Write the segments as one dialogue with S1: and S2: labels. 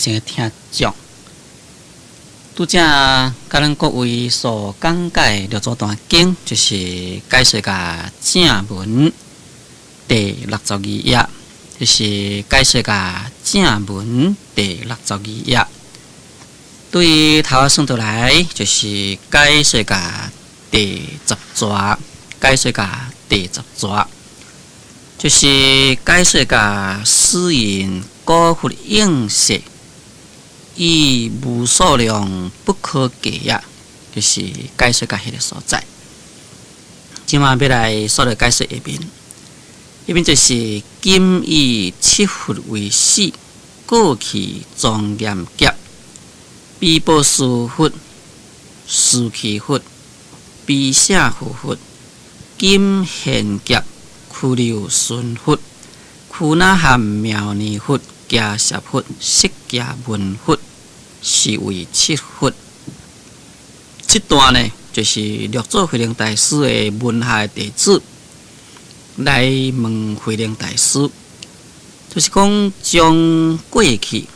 S1: 心的听众。拄则甲咱各位所讲解《六祖坛经》，就是解说甲正文第62页，就是解说甲正文第62页。对于头仔算倒来，就是解说甲第10节，解说甲第10节，就是解说甲私人果佛应色。以无数量不可计也，就是解说甲迄个所在。即马要来所来解说下面，下面就是今以七佛为始，过去庄严劫，比波斯佛、苏祇佛、比舍护佛，今现劫苦流顺佛、苦那含妙尼佛、迦叶佛、释迦文佛。是为七佛。这段呢，就是六祖慧能大师的门下弟子来问慧能大师，就是讲将过去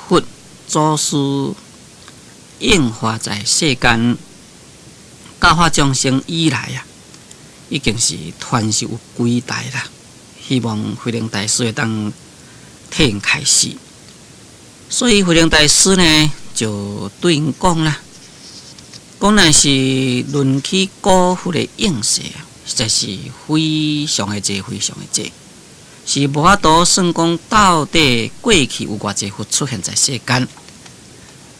S1: 佛祖师应化在世间，教化众生以来啊，已经是传授有几代啦。希望慧能大师会当替因开示。所以慧能大师呢，就对因讲啦，讲若是论起古佛的应色啊，实在是非常的多，非常的多，是无法度算讲到底过去有偌济佛出现在世间。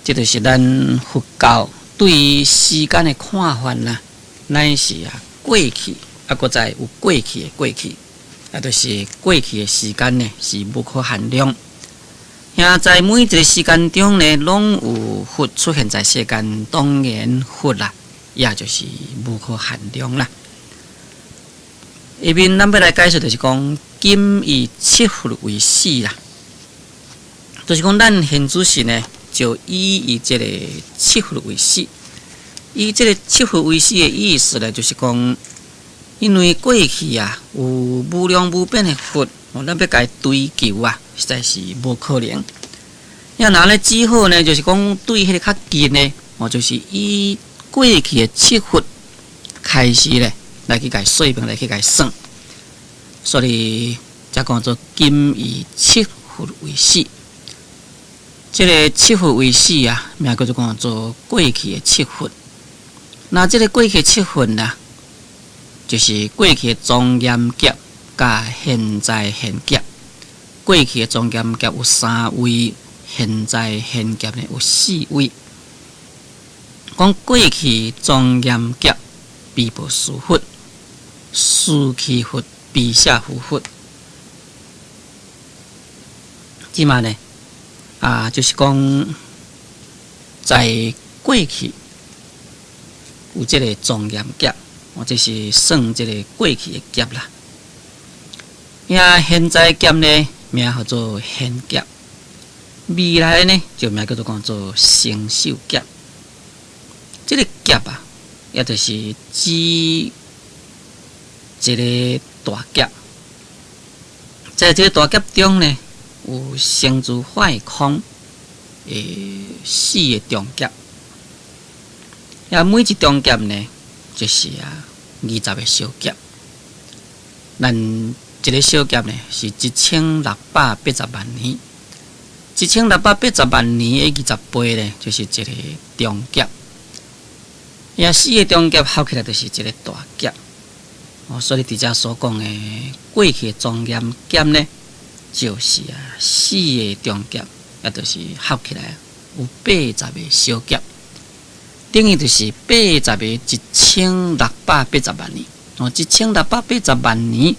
S1: 这就是咱佛教对于时间的看法啦，乃是啊过去啊，搁再有过去的过去，啊，就是过去的时间呢是无可限量。也在每一个时间中呢，拢有佛出现在世间，当然佛啦，也就是无可限量啦。下面咱要来解释，就是讲今以七佛为始啦，就是讲咱现主时呢，就以这个七佛为始。以这个七佛为始的意思呢，就是讲，因为过去啊有无量无边的佛，咱要甲伊追求啊。实在是无可能。要拿来之后呢，就是讲对迄个较近呢，就是以过去的七佛开始呢，来去甲说明，来去甲算。所以才讲做今以七佛为始。这个七佛为始啊，名叫做讲做过去的七佛。那这个过去七佛呢，就是过去的庄严劫甲现在现劫。过去的庄严劫有3位，现在现劫呢有4位。讲过去庄严劫，比波斯佛、苏祇佛、比舍护佛。即嘛呢，就是讲在过去有这个庄严劫，这是算这个过去的劫啦。也现在劫呢，名叫做现劫，未来呢就名叫做讲做成就劫。这个劫啊，也就是指一个大劫。在这个大劫中呢，有生住坏空4个中劫。也每一中劫呢，就是20个小劫。咱一个小劫呢是1680万年，1680万年的20倍呢，就是一个中劫。也4个中劫合起来就是一个大劫。所以伫遮所讲的过去的庄严劫呢，就是4个中劫，也就是合起来有80个小劫，等于就是80个1680万年。1680万年。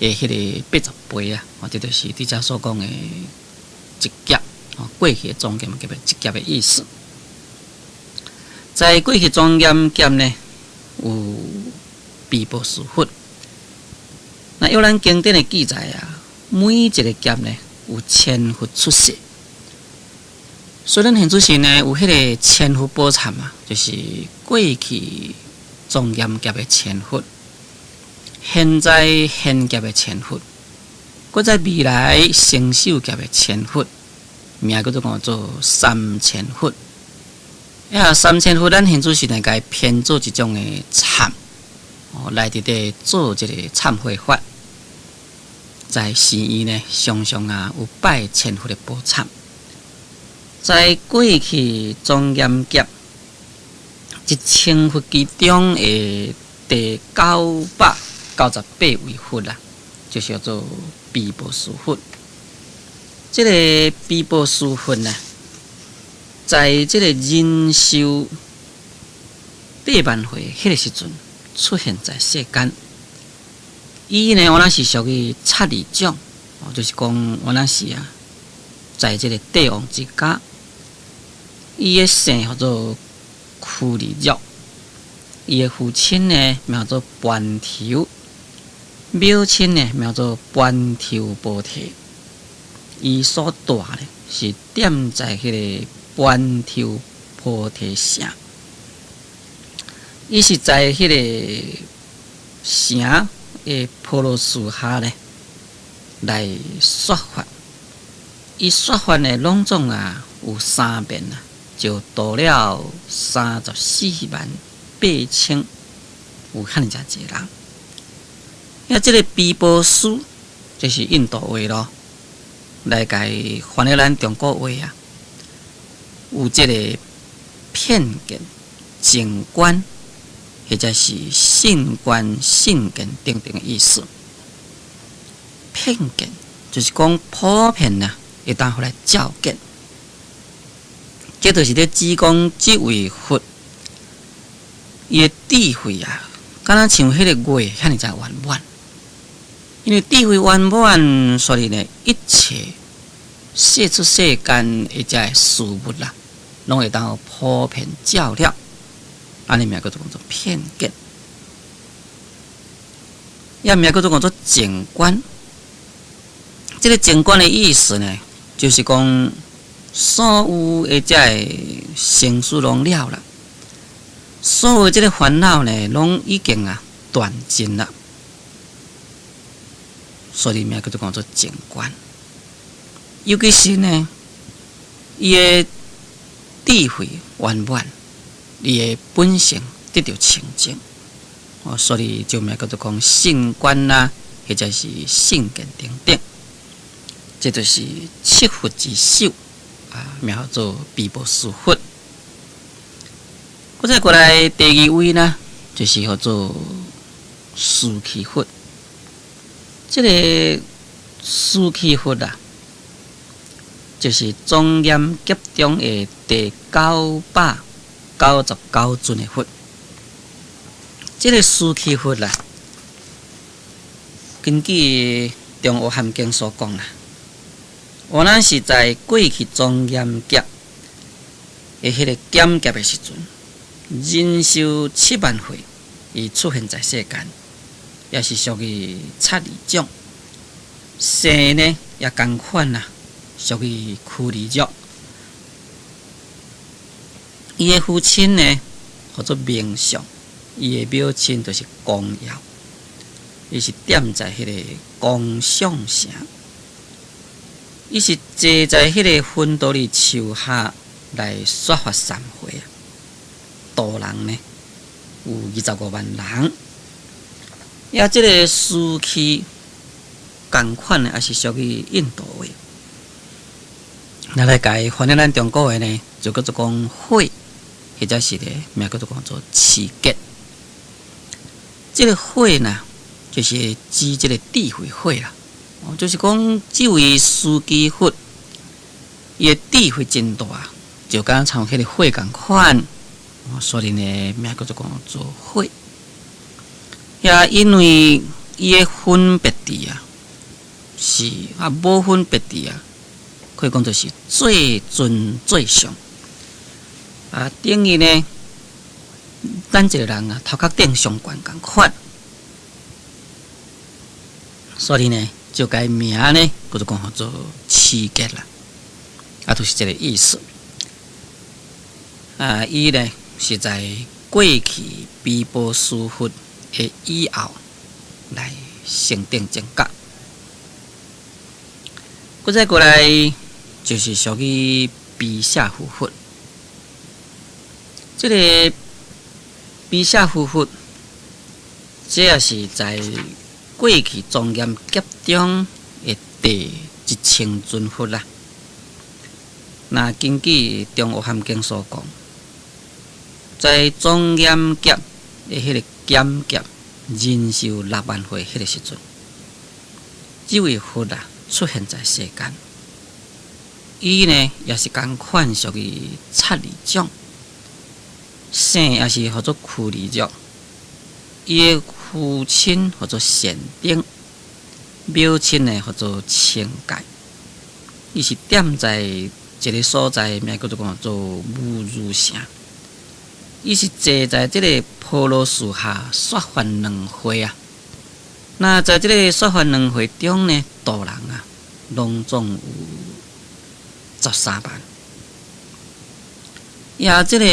S1: 迄个80倍啊，这就是伫遮所讲的一劫，过去的庄严劫的一劫的意思。在过去庄严劫呢，有比波斯佛。那有咱经典的记载啊，每一个劫呢有千佛出世。所以咱现主时呢有迄个千佛宝忏啊，就是过去庄严劫的千佛。现在现劫的千佛，搁在未来成就劫的千佛，名叫做3000佛。3000佛，咱现主是来甲编做一种诶忏，来伫咧做一个忏悔法。在寺院呢，常常有拜千佛的宝忏。在过去庄严劫1000佛其中的第998位佛啦，就是叫做毗婆尸佛。这个毗婆尸佛呢，在这个人寿8万岁迄个时阵出现在世间。伊呢，我是属于刹利种，就是讲我是在这个帝王之家。伊的姓叫做屈利玉，伊的父亲呢名叫做班头，母亲呢名叫做班头菩提。伊所住呢是踮在迄个班头菩提城，伊是在迄个城的婆罗树下呢来说法。伊说法呢拢总有3遍啊。就度了348000，有遐尼遮济人。这个毗婆尸，这是印度话咯，来甲伊翻译咱中国话啊，有这个偏见、静观，或者是信观、信见等等的意思。偏见就是讲普遍会当互来照见。这就是咧指讲即位佛，伊的智慧敢若像迄个月遐尼才圆满。因为智慧圆满，所以呢，一切世出世间的这事物啦，拢会当普遍照了。安尼名叫做偏见，名叫做静观。这个静观的意思呢，就是讲。所有的这生死拢了啦，所有这个烦恼呢，拢已经断尽啦，所以名叫做静观。尤其是呢，伊的智慧圆满，伊的本性得到清净，所以就名叫做信观啦，或者是信见等等，这就是7佛之首。名叫做毗婆尸佛。再过来第2位呢，就是叫做尸气佛。这个尸气佛就是庄严劫中的第999尊的佛。这个尸气佛根据中阿含经所讲我咱是在过去庄严劫的迄个减劫的时阵，人寿7万岁，伊出现在世间，也是属于刹利种。姓呢也同款属于屈利玉。伊的父亲呢叫做明相，伊的母亲就是光耀，伊是踮在迄个光相城。伊是坐在迄个薰多利树下来说法三会度人呢有25万人。这个尸气同款也是属于印度话。来甲伊翻译咱中国话呢，就叫做讲火，或者是咧名叫做持劫。这个火呢，就是指这个智慧火啦。就是讲，这位司机佛，伊的智慧真大，就敢像迄个火共款，所以呢，名叫做火。也因为伊的分别地是无分别地可以讲就是最尊最上。等于呢，咱一个人头壳顶上悬共款，所以呢。就改名呢，叫做持劫啦，就是这个意思。伊呢是在过去毗婆尸佛的以后来升等正觉。再过来，就是属于卑下夫妇。这个卑下夫妇，这也是在过去庄严劫中的第1000尊佛啦。那根据《中阿含经》所讲，在庄严劫的迄个减劫人寿6万岁迄个时阵，这位佛啊出现在世间。伊呢也是同款属于刹利种，姓也是叫做库利种。伊的父亲叫做显丁，母亲呢叫做清界。伊是踮在一个所在，名叫做无如城。伊是坐在这个婆罗树下说法2会啊。那在这个说法2会中呢，度人啊，拢总有13万。也这个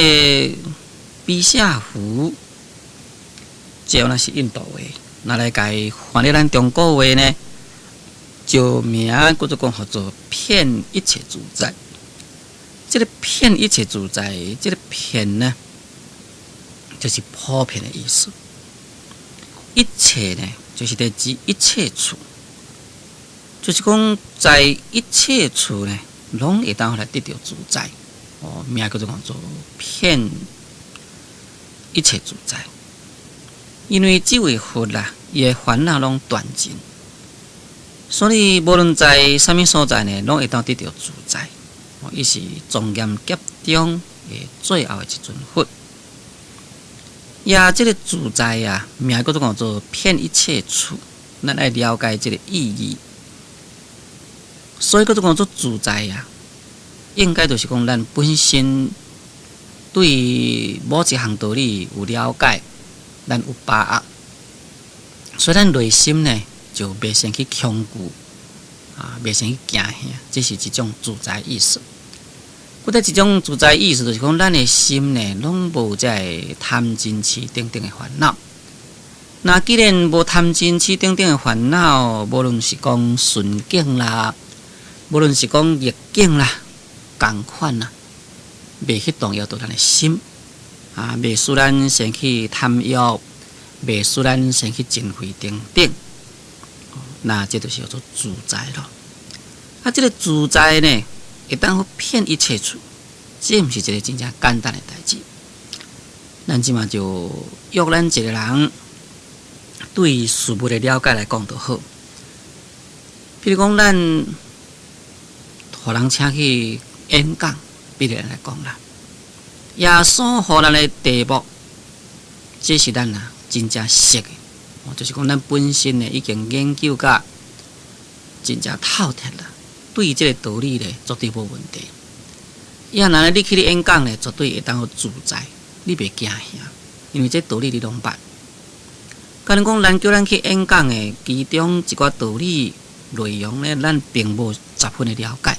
S1: 卑下夫，这那是印度话，拿来改翻译咱中国话呢，就名叫做骗一切自在。这个骗一切自在，这个骗呢，就是普遍的意思。一切呢，就是在指一切处，就是讲在一切处呢，拢会当来得到自在。名叫做骗一切自在。因为这位佛啦，伊的烦恼拢断尽，所以无论在什么所在呢，拢会当得到自在。伊是庄严劫中的最后的一尊佛。这个自在啊，名叫做骗一切处，咱来了解这个意义。所以叫做自在啊，应该就是讲咱本身对某一项道理有了解，咱有把握，所以咱内心呢就袂先去恐惧袂先去惊吓，这是一种自在意识。搁再一种自在意识，就是讲咱的心呢，拢无这贪嗔痴等等的烦恼。那既然无贪嗔痴等等的烦恼，无论是讲顺境啦，无论是讲逆境啦，同款啦，袂去动摇到咱的心袂使咱先去贪欲，袂使咱先去尽慧等等。那这就是叫做自在咯。这个自在呢，会当骗一切处，这毋是一个真正简单的代志。咱即马就约咱一个人对事物的了解来讲就好。比如讲，咱互人请去演讲，比如来讲啦，耶稣互咱的题目，这是咱真正熟的，就是讲咱本身呢已经研究到真正透彻啦。对这个道理呢，绝对无问题。若你去演讲呢，绝对会当自在，你袂惊吓，因为这道理你拢捌。假如讲咱叫咱去演讲的其中一寡道理内容呢，咱并无10分的了解。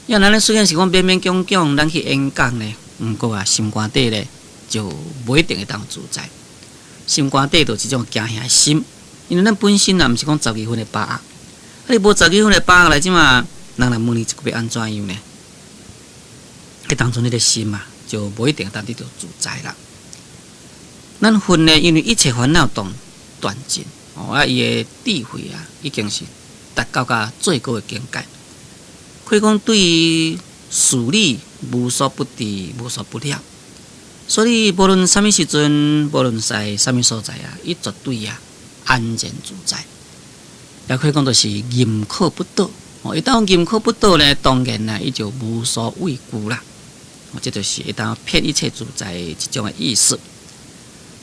S1: 咱虽然是讲勉勉强强，咱去演讲呢，毋过心肝底呢就无一定会当自在。心肝底就一种惊吓心，因为咱本身毋是讲12分的把握。你无12分的把握来，即嘛人来问你这个要安怎样呢？当初你的心嘛，就无一定当得到自在啦。咱佛呢，因为一切烦恼断尽，伊的智慧已经是达到最高的境界。可以讲对于事理无所不知，无所不了。所以无论什么时阵，无论在什么所在伊绝对安然自在。也可以讲就是任可不倒。一旦任可不倒呢，当然伊就无所畏惧啦。这就是一旦骗一切自在一种的意思。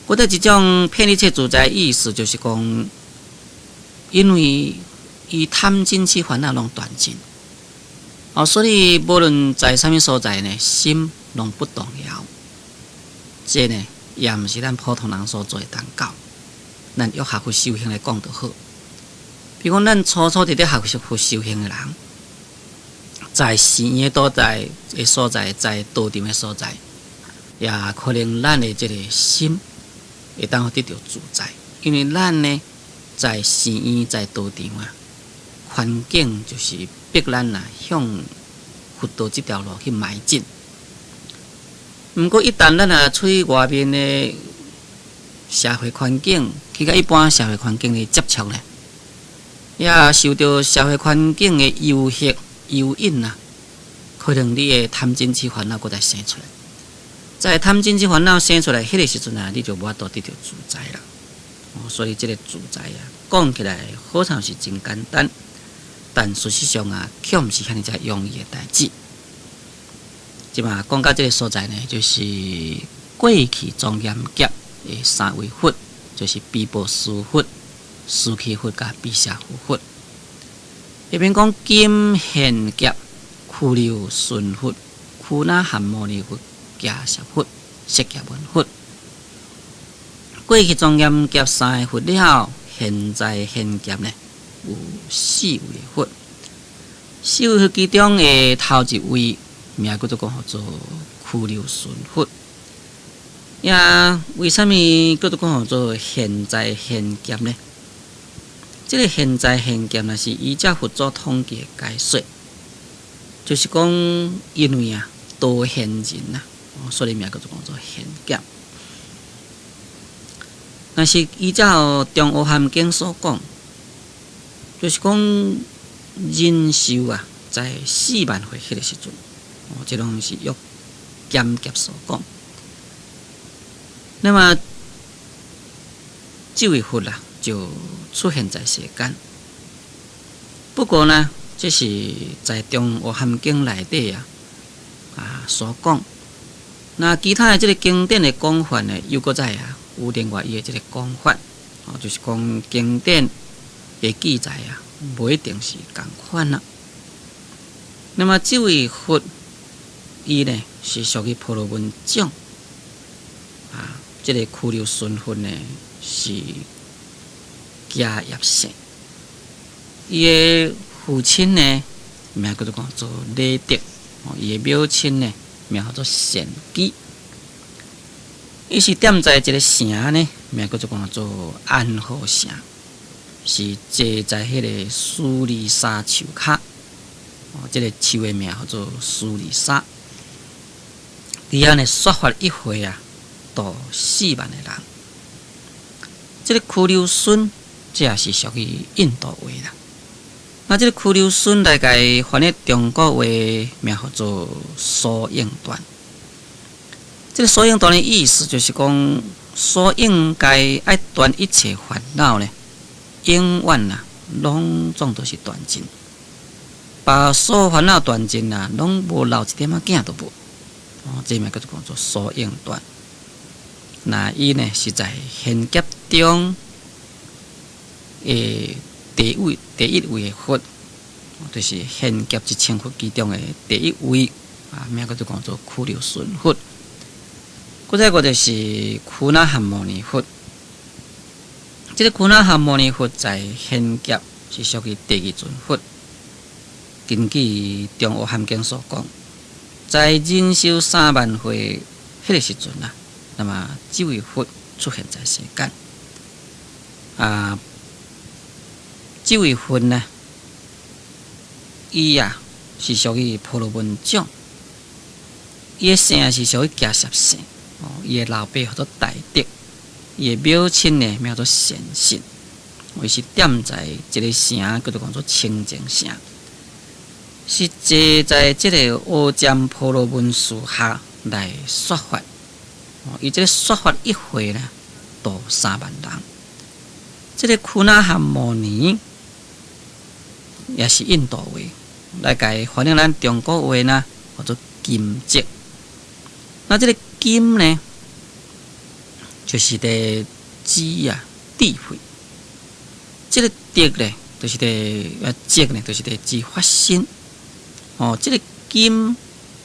S1: 或者一种骗一切自在的意思，就是讲，因为伊贪嗔痴烦恼拢断尽，所以无论在什么所在呢，心拢不动摇。这呢，也毋是咱普通人所做的当到。咱约学佛修行来讲就好。比如讲，咱初伫咧学佛修行的人，在寺院所在的所在，在道场的所在，也可能咱的这个心会当得到自在，因为咱呢在寺院在道场环境就是逼咱向佛道这条路去迈进。毋过，一旦咱处于外面的社会环境，去甲一般社会环境的接触咧，也受到社会环境的诱惑、诱引可能你的贪嗔痴烦恼搁再生出来。在贪嗔痴烦恼生出来，迄个时阵你就无法度得到自在啦。所以，这个自在讲起来好像是真简单，但事实上却毋是遐尼遮容易的代志。即嘛讲到这个所在呢，就是过去庄严劫的三位佛，就是毗婆尸佛、尸气佛甲毗舍护佛。迄边讲金现劫、苦流顺佛、苦那含摩尼佛、迦叶佛、释迦文佛。过去庄严劫三个佛了后，现在现劫呢有四位佛。四位佛其中的头一位，名叫做苦流顺佛。也为什么叫做现在现劫呢？这个现在现劫呢，是依照佛祖统计的解说，就是讲因为多现人所以名叫做现劫。那是依照《中阿含经》所讲，就是讲人寿在4万岁迄个时阵，这拢是约减劫所讲。那么这位佛就出现在世间。不过呢，这是在《中阿含经》内底所讲。那其他的这个经典的讲法呢，又搁再有另外伊的这个讲法，就是讲经典的记载不一定是同款啦。那么这位佛，伊呢是属于婆罗门种，这个苦流顺佛呢是迦叶姓，伊的父亲呢名叫做雷德，伊的母亲呢名叫做善基。伊是踮在一个城呢，名叫做安和城，是坐在迄个苏里沙树骹。这个树的名叫做苏里沙。伫遐呢说法一回度4万的人。这个苦流顺，这也是属于印度话啦。那这个苦流顺大概翻译中国话，名叫做疏应断。这个疏应断的意思就是讲，所应该爱断一切烦恼呢，永远拢总都是断尽，把所有烦恼断尽拢无留一点囝都无。这名叫做疏应断。那伊呢是在现劫中的第一位的佛，就是现劫1000佛其中的第一位，名叫做苦流顺佛。再个就是苦那含摩尼佛。这个苦那含摩尼佛在现劫是属于第2尊佛。根据《中阿含经》所讲，在人寿3万岁迄个时阵那么这位佛出现在世间。这位佛呢，伊是属于婆罗门种，伊的姓是属于迦叶姓。伊的老爸叫做大德，伊的母亲呢名做善信，伊是踮在一个城叫做清净城，是坐在这个阿占婆罗门树下来说法。伊这个说法一回呢，度3万人。这个苦那含摩尼也是印度话，来解反正咱中国话呢叫做金积。那这个金呢，就是的智智慧；这个德呢，就是的积呢，就是的智发心。这个金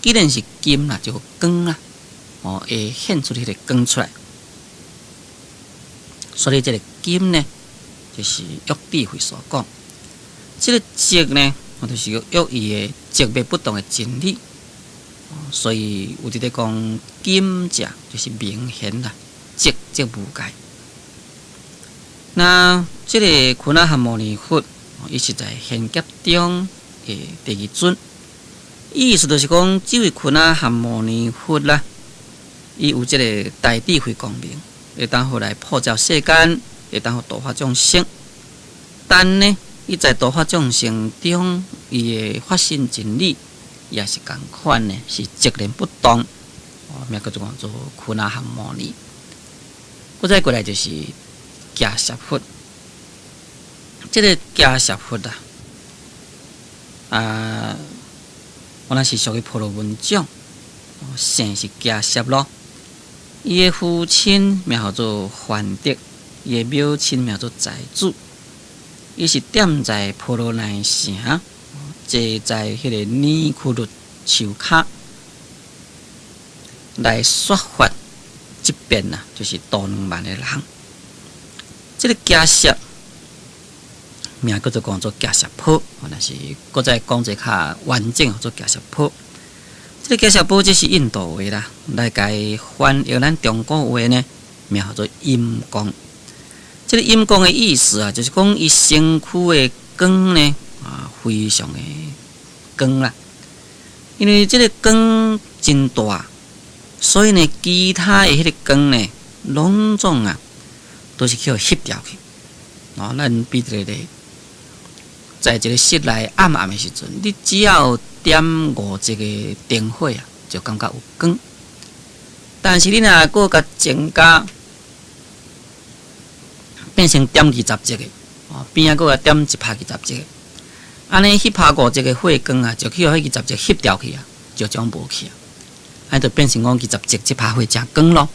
S1: 既然是金就光会显出迄个光出来。所以这个金呢，就是约智慧所讲。这个积呢，就是约伊的积灭不动的真理。所以有伫咧讲金者就是明显积无界。那这个苦那含摩尼佛，伊是在现劫中的第二尊，意思就是讲，这位昆啊含摩尼佛啦，伊有这个大智慧光明，会当互来普照世间，会当互度化众生。但呢，伊在度化众生中，伊的发心真理也是共款呢，是截然不同。名叫做昆啊含摩尼。再过来就是迦叶佛，这个迦叶佛我那是属于婆罗门种，姓是迦叶咯。伊的父亲名叫做梵德，伊的母亲名叫做在主。伊是踮在婆罗奈城，坐在迄个尼库律树骹来说法。这边就是度2万的人。这个迦叶名叫做迦叶婆，但是搁再讲一较完整，叫做迦叶婆。这个迦叶婆这是印度话啦，来解翻译咱中国话呢，名叫做阴公。这个阴公的意思就是讲伊身躯的光呢非常的光啦，因为这个光真大。所以呢，其他的迄个光呢，拢总都是去翕掉去。咱比一个在一个室内暗的时阵，你只要点5个灯火就感觉有光。但是你若搁甲增加，变成点20个，边搁甲点120个，安尼150个火光就去迄20个翕掉去就将无去就变成讲20只100火真光咯。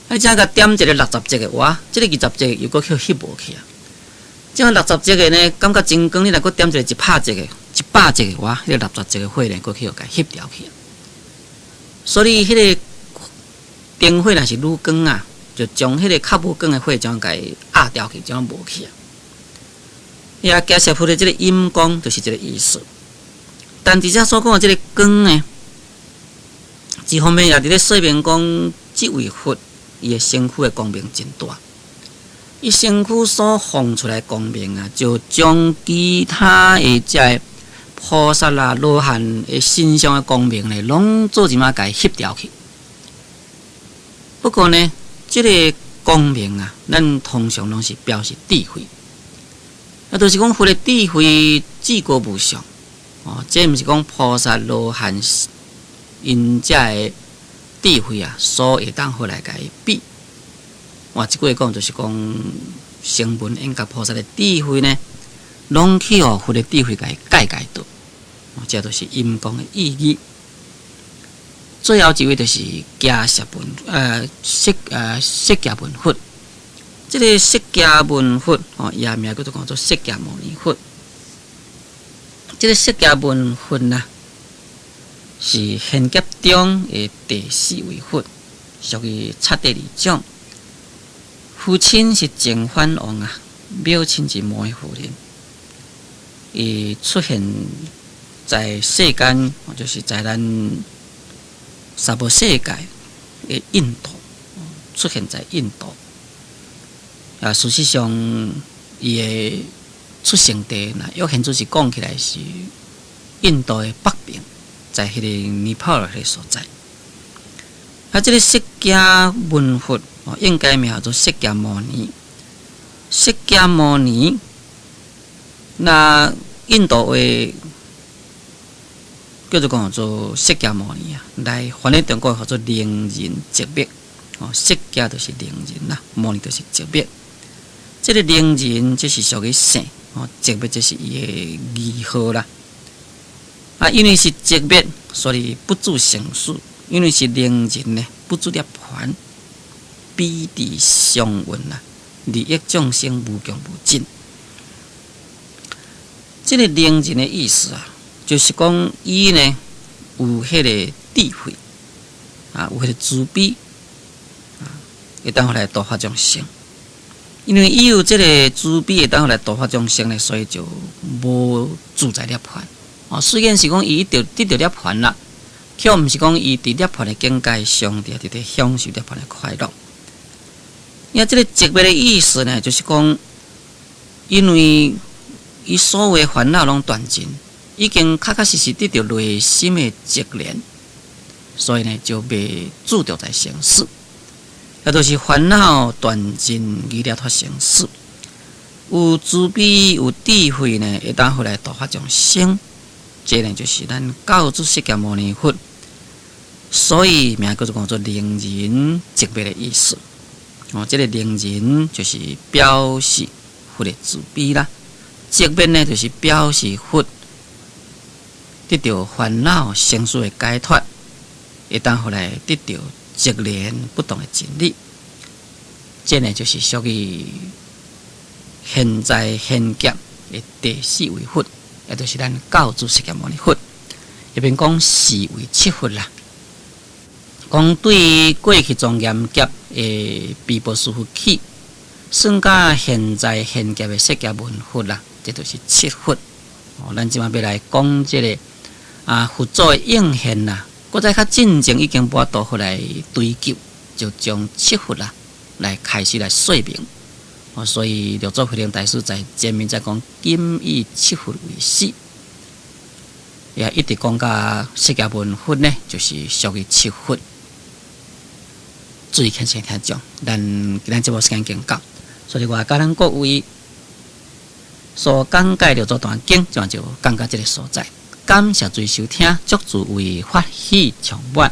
S1: 再甲点一个60只个哇，这个20只个又搁去翕无去这样60只个呢，感觉真光，你若搁点一个100只个、100只个哇，迄个60只个火呢，搁去甲翕掉去。所以迄个灯火若是愈光就将迄个较无光的火将甲压掉去，将无去迦叶佛的这个阴光就是这个意思。但伫遮所讲的这个光呢，一方面也伫咧说明讲，这位佛伊的身躯的光明真大，伊身躯所放出来光明就将其他的这菩萨啦、罗汉的身上的光明呢，拢做一马甲伊翕掉去。不过呢，这个光明咱通常拢是表示智慧，就是讲佛的智慧至高无上这毋是讲菩萨、罗汉。因遮个智慧所会当好来甲伊比。即句讲就是讲，声闻应甲菩萨的智慧呢，拢去佛的智慧甲伊解到。这就是阴光的意义。最后一位就是迦叶文释迦文佛。这个释迦文佛也名叫做释迦牟尼佛。这个释迦文佛是现劫中的第4位佛，属于刹帝利种。父亲是净饭王母亲是摩耶夫人。伊出现在世间，就是在咱娑婆世界的印度，出现在印度。事实上，伊的出生地约现就是讲起来是印度的北边。在迄个尼泊尔迄个所在，这个释迦文佛应该名叫做释迦牟尼。释迦牟尼，那印度话叫做释迦牟尼来翻译中国叫做灵人寂灭。释迦就是灵人啦，牟尼就是寂灭。这个灵人就是属于圣，寂灭就是伊的义号啦。因为是寂灭，所以不住生死；因为是灵人呢，不住涅槃，彼地上运利益众生无穷无尽。这个灵人的意思就是讲伊呢有迄个智慧有迄个慈悲会当来度化众生。因为伊有这个慈悲会当来度化众生呢，所以就无住在涅槃。虽然是讲伊得到涅槃啦，却毋是讲伊伫涅槃的境界上伫咧享受涅槃的快乐。因为这个寂灭的意思呢，就是讲，因为伊所有的烦恼拢断尽，已经确确实实得到内心的积连，所以呢就未注着在生死，也就是烦恼断尽，而了脱生死。有慈悲有智慧呢，会当回来度化众生，这呢就是咱教主释迦牟尼佛，所以名叫做能仁寂灭的意思。这个能仁就是表示佛的慈悲啦，寂灭呢就是表示佛得到烦恼生死的解脱，会当回来得到寂连不动的真理。这呢就是属于现在现劫的第四位佛，也就是咱教主释迦牟尼佛。一边讲四位七佛啦，讲对过去庄严劫的毗婆尸佛起，算甲现在现劫的释迦牟尼佛啦，这就是七佛。咱即马要来讲这个佛祖的应现啦，搁再较进前已经把倒回来追究，就将七佛啦来开始来说明。所以六祖慧能大师在前面在讲，今以七佛为始，也一直讲到释迦牟尼佛呢，就是属于七佛。注意看先听讲，咱这部时间已经到，所以我甲咱各位所讲解六祖段经，就讲到这个所在。感谢诸位收听，祝诸位法喜充满。